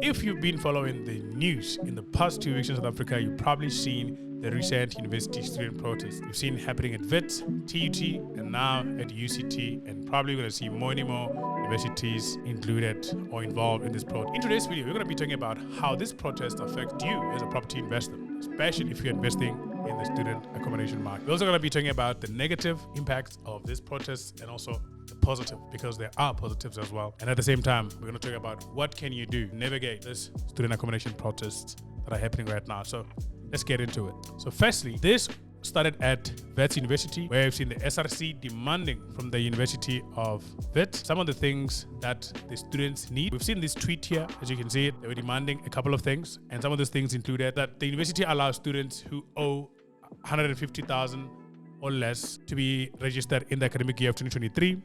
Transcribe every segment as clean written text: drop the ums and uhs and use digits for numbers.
If you've been following the news in the past 2 weeks in South Africa, you've probably seen the recent university student protests. You've seen happening at WIT, TUT, and now at UCT, and probably going to see more and more universities included or involved in this protest. In today's video, we're going to be talking about how this protest affects you as a property investor, especially if you're investing in the student accommodation market. We're also going to be talking about the negative impacts of this protest and also the positive, because there are positives as well. And at the same time, we're going to talk about what can you do to navigate this student accommodation protests that are happening right now. So let's get into it. So firstly, this started at Wits University, where we've seen the SRC demanding from the University of Wits some of the things that the students need. We've seen this tweet here, as you can see it. They were demanding a couple of things, and some of those things included that the university allows students who owe 150,000 or less to be registered in the academic year of 2023.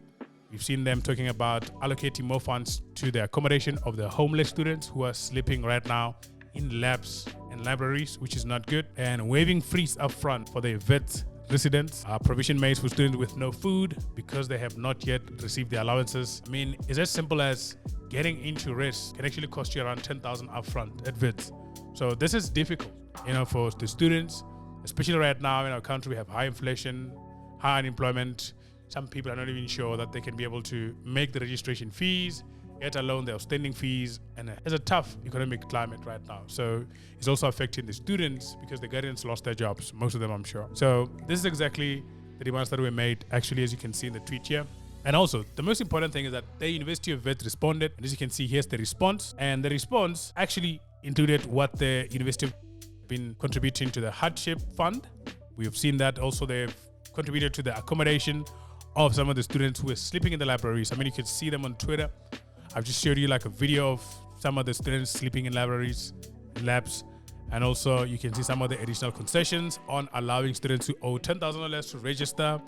We've seen them talking about allocating more funds to the accommodation of the homeless students who are sleeping right now in labs and libraries, which is not good, and waiving fees up front for the Wits residents. Provision made for students with no food because they have not yet received the allowances. I mean, it's as simple as getting into risk can actually cost you around 10,000 up front at Wits. So this is difficult, for the students, especially right now in our country. We have high inflation, high unemployment. Some people are not even sure that they can be able to make the registration fees, let alone the outstanding fees, and it's a tough economic climate right now. So it's also affecting the students because the guardians lost their jobs, most of them, I'm sure. So this is exactly the demands that were made, actually, as you can see in the tweet here. And also, the most important thing is that the University of Wits responded. And as you can see, here's the response. And the response actually included what the university have been contributing to the hardship fund. We have seen that also they've contributed to the accommodation of some of the students who are sleeping in the libraries. I mean, you can see them on Twitter. I've just showed you like a video of some of the students sleeping in libraries, labs, and also you can see some of the additional concessions on allowing students who owe 10,000 or less to register,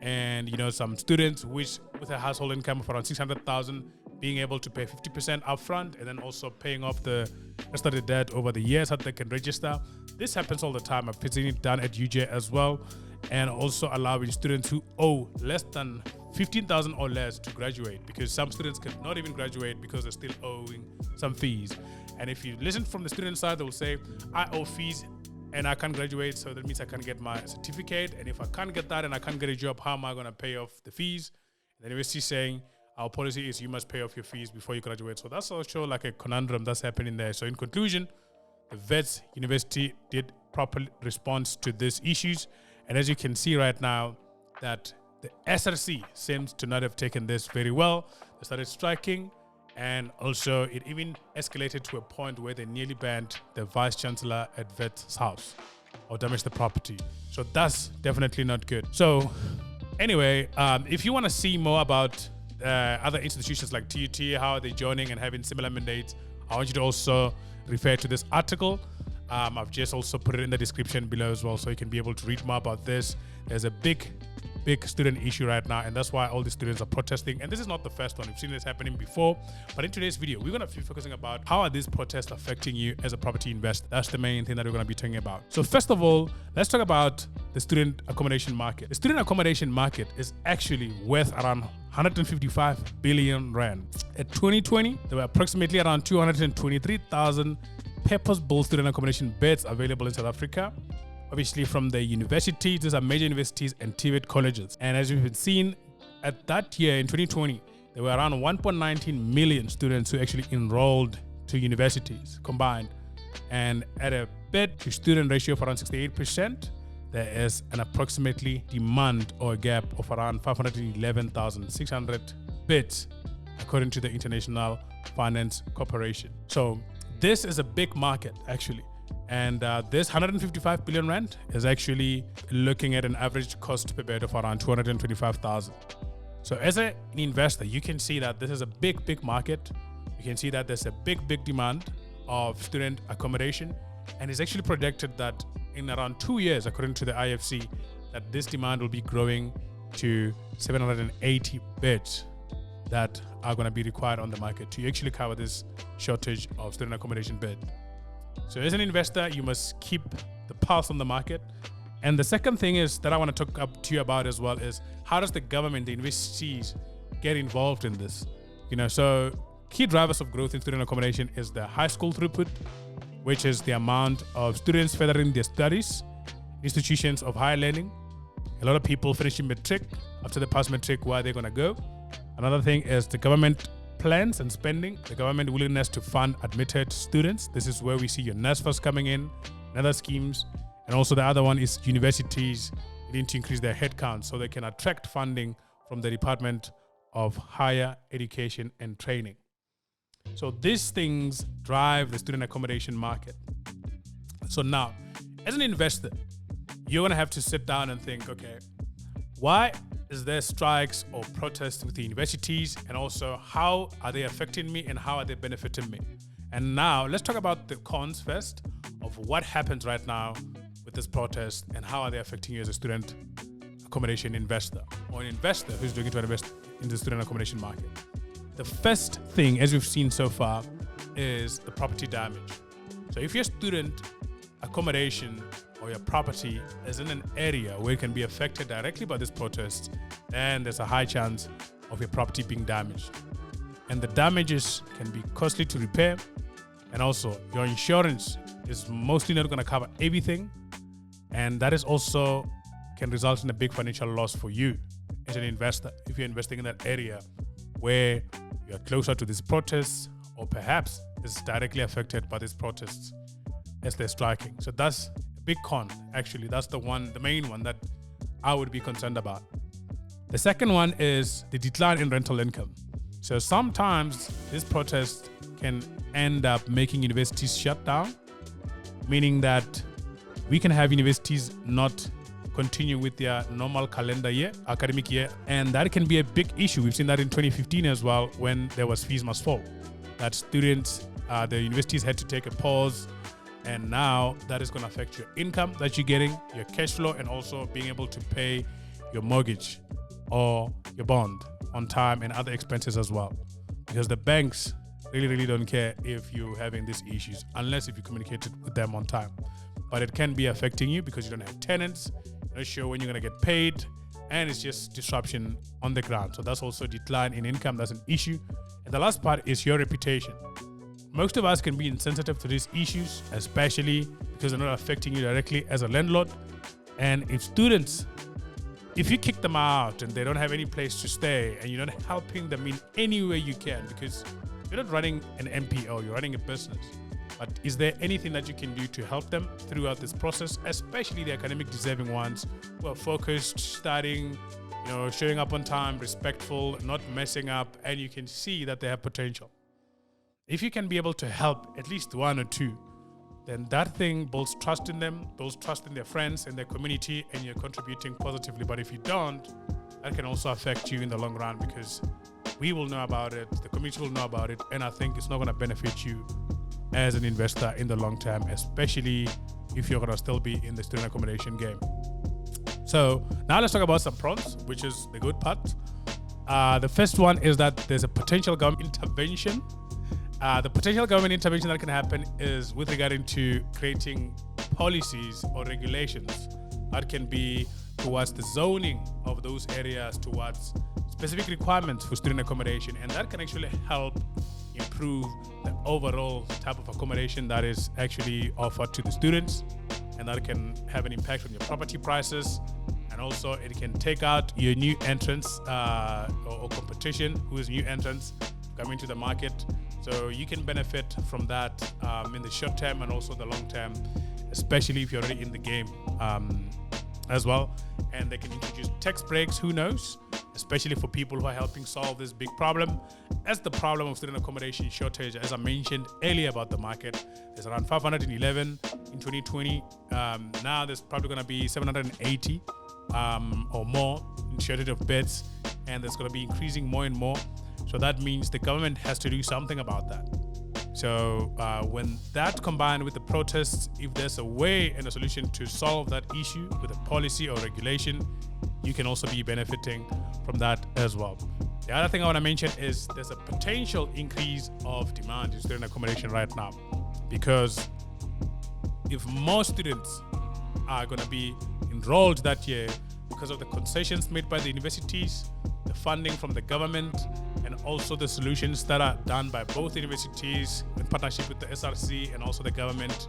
and some students with a household income of around 600,000 being able to pay 50% upfront and then also paying off the rest of the debt over the years so that they can register. This happens all the time. I've seen it done at UJ as well, and also allowing students who owe less than 15,000 or less to graduate, because some students cannot even graduate because they're still owing some fees. And if you listen from the student side, they'll say, I owe fees and I can't graduate, so that means I can't get my certificate. And if I can't get that and I can't get a job, how am I going to pay off the fees? And the university is saying, our policy is you must pay off your fees before you graduate. So that's also like a conundrum that's happening there. So in conclusion, the Wits University did proper response to these issues. And as you can see right now, that the SRC seems to not have taken this very well. They started striking, and also it even escalated to a point where they nearly banned the vice chancellor at Wits' house or damaged the property. So that's definitely not good. So anyway, if you want to see more about other institutions like TUT, how are they joining and having similar mandates, I want you to also refer to this article. I've just also put it in the description below as well, so you can be able to read more about this. There's a big student issue right now, and that's why all the students are protesting. And this is not the first one. We've seen this happening before. But in today's video, we're going to be focusing about how are these protests affecting you as a property investor. That's the main thing that we're going to be talking about. So first of all, let's talk about the student accommodation market. The student accommodation market is actually worth around 155 billion rand. At 2020, there were approximately around 223,000 purpose-built student accommodation beds available in South Africa. Obviously from the universities, these are major universities and TVET colleges. And as we've seen, at that year in 2020, there were around 1.19 million students who actually enrolled to universities combined. And at a bed to student ratio of around 68%, there is an approximately demand or gap of around 511,600 beds, according to the International Finance Corporation. So this is a big market, actually. And this 155 billion rand is actually looking at an average cost per bed of around 225,000. So as an investor, you can see that this is a big market. You can see that there's a big demand of student accommodation. And it's actually projected that in around 2 years, according to the IFC, that this demand will be growing to 780 beds that are going to be required on the market to actually cover this shortage of student accommodation bed. So as an investor, you must keep the pulse on the market. And the second thing is that I want to talk up to you about as well is how does the government, the universities get involved in this? So key drivers of growth in student accommodation is the high school throughput, which is the amount of students furthering their studies, institutions of higher learning. A lot of people finishing matric. After they pass matric, where they're going to go. Another thing is the government plans and spending, the government willingness to fund admitted students. This is where we see your NSFAS coming in and other schemes. And also the other one is universities needing to increase their headcount so they can attract funding from the Department of Higher Education and Training. So these things drive the student accommodation market. So now, as an investor, you're going to have to sit down and think, okay, why is there strikes or protests with the universities? And also, how are they affecting me and how are they benefiting me? And now, let's talk about the cons first of what happens right now with this protest and how are they affecting you as a student accommodation investor or an investor who's looking to invest in the student accommodation market. The first thing, as we've seen so far, is the property damage. So if your student accommodation or your property is in an area where it can be affected directly by this protest, then there's a high chance of your property being damaged. And the damages can be costly to repair. And also, your insurance is mostly not going to cover everything. And that is also can result in a big financial loss for you as an investor if you're investing in that area where you're closer to these protests or perhaps is directly affected by these protests as they're striking. So that's a big con, actually. That's the main one that I would be concerned about. The second one is the decline in rental income. So sometimes this protest can end up making universities shut down, meaning that we can have universities not continue with their normal calendar year, academic year, and that can be a big issue. We've seen that in 2015 as well when there was fees must fall. That students, the universities had to take a pause, and now that is going to affect your income that you're getting, your cash flow, and also being able to pay your mortgage or your bond on time and other expenses as well. Because the banks really don't care if you're having these issues unless if you communicated with them on time. But it can be affecting you because you don't have tenants, you're not sure when you're going to get paid, and it's just disruption on the ground. So that's also a decline in income. That's an issue. And the last part is your reputation. Most of us can be insensitive to these issues, especially because they're not affecting you directly as a landlord. And if you kick them out and they don't have any place to stay and you're not helping them in any way you can, because you're not running an MPO, you're running a business. But is there anything that you can do to help them throughout this process, especially the academic deserving ones who are focused, studying, showing up on time, respectful, not messing up, and you can see that they have potential. If you can be able to help at least one or two, then that thing builds trust in them, builds trust in their friends and their community, and you're contributing positively. But if you don't, that can also affect you in the long run because we will know about it, the community will know about it, and I think it's not going to benefit you as an investor in the long term, especially if you're going to still be in the student accommodation game. So now let's talk about some pros, which is the good part. The first one is that there's a potential government intervention. The potential government intervention that can happen is with regard to creating policies or regulations that can be towards the zoning of those areas, towards specific requirements for student accommodation, and that can actually help improve the overall type of accommodation that is actually offered to the students, and that can have an impact on your property prices, and also it can take out your new entrants or competition who is new entrants coming to the market. So you can benefit from that in the short term and also the long term, especially if you're already in the game as well. And they can introduce tax breaks, who knows, especially for people who are helping solve this big problem. As the problem of student accommodation shortage, as I mentioned earlier about the market, there's around 511 in 2020. Now there's probably going to be 780 or more in shortage of beds, and there's going to be increasing more and more. So that means the government has to do something about that. So when that combined with the protests, if there's a way and a solution to solve that issue with a policy or regulation, you can also be benefiting from that as well. The other thing I want to mention is there's a potential increase of demand in student accommodation right now, because if more students are going to be enrolled that year because of the concessions made by the universities, the funding from the government, and also the solutions that are done by both universities in partnership with the SRC and also the government,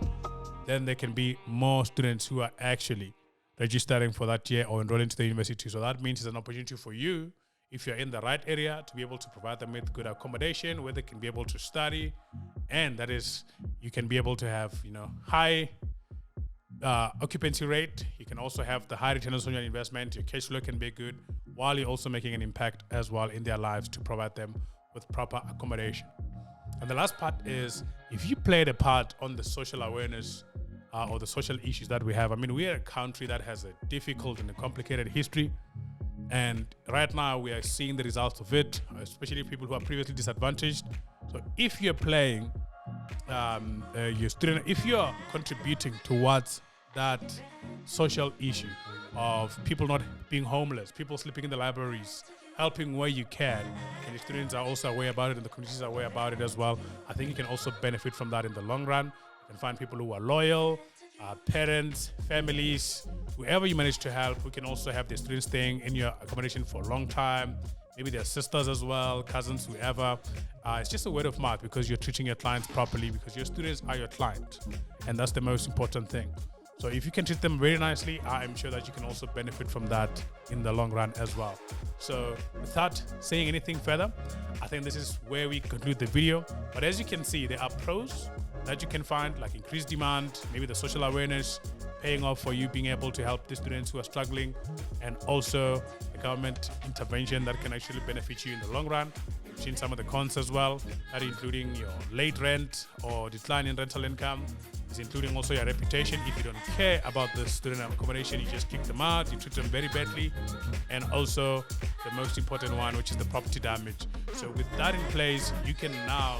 then there can be more students who are actually registering for that year or enrolling to the university. So that means it's an opportunity for you, if you're in the right area, to be able to provide them with good accommodation where they can be able to study, and that is, you can be able to have, high occupancy rate. You can also have the high returns on your investment. Your cash flow can be good, while you're also making an impact as well in their lives to provide them with proper accommodation. And the last part is, if you played a part on the social awareness or the social issues that we have. I mean, we are a country that has a difficult and a complicated history. And right now we are seeing the results of it, especially people who are previously disadvantaged. So if you're playing your student, if you're contributing towards that social issue of people not being homeless, people sleeping in the libraries, helping where you can, and the students are also aware about it and the communities are aware about it as well, I think you can also benefit from that in the long run. You can find people who are loyal, parents, families, whoever you manage to help, who can also have their students staying in your accommodation for a long time, maybe their sisters as well, cousins, whoever. It's just a word of mouth, because you're treating your clients properly, because your students are your client, and that's the most important thing. So if you can treat them very nicely, I'm sure that you can also benefit from that in the long run as well. So without saying anything further, I think this is where we conclude the video. But as you can see, there are pros that you can find, like increased demand, maybe the social awareness paying off for you being able to help the students who are struggling, and also the government intervention that can actually benefit you in the long run. We've seen some of the cons as well, that including your late rent or decline in rental income. It's including also your reputation. If you don't care about the student accommodation, you just kick them out, you treat them very badly. And also the most important one, which is the property damage. So with that in place, you can now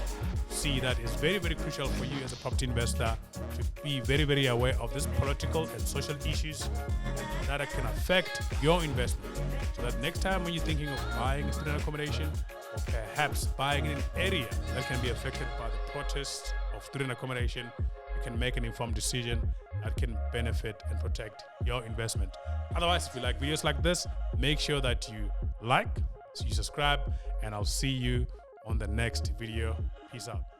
see that it's very, very crucial for you as a property investor to be very, very aware of these political and social issues that can affect your investment. So that next time when you're thinking of buying a student accommodation, or perhaps buying in an area that can be affected by the protests of student accommodation, you can make an informed decision that can benefit and protect your investment. Otherwise, if you like videos like this, make sure that you like, you subscribe, and I'll see you on the next video. Peace out.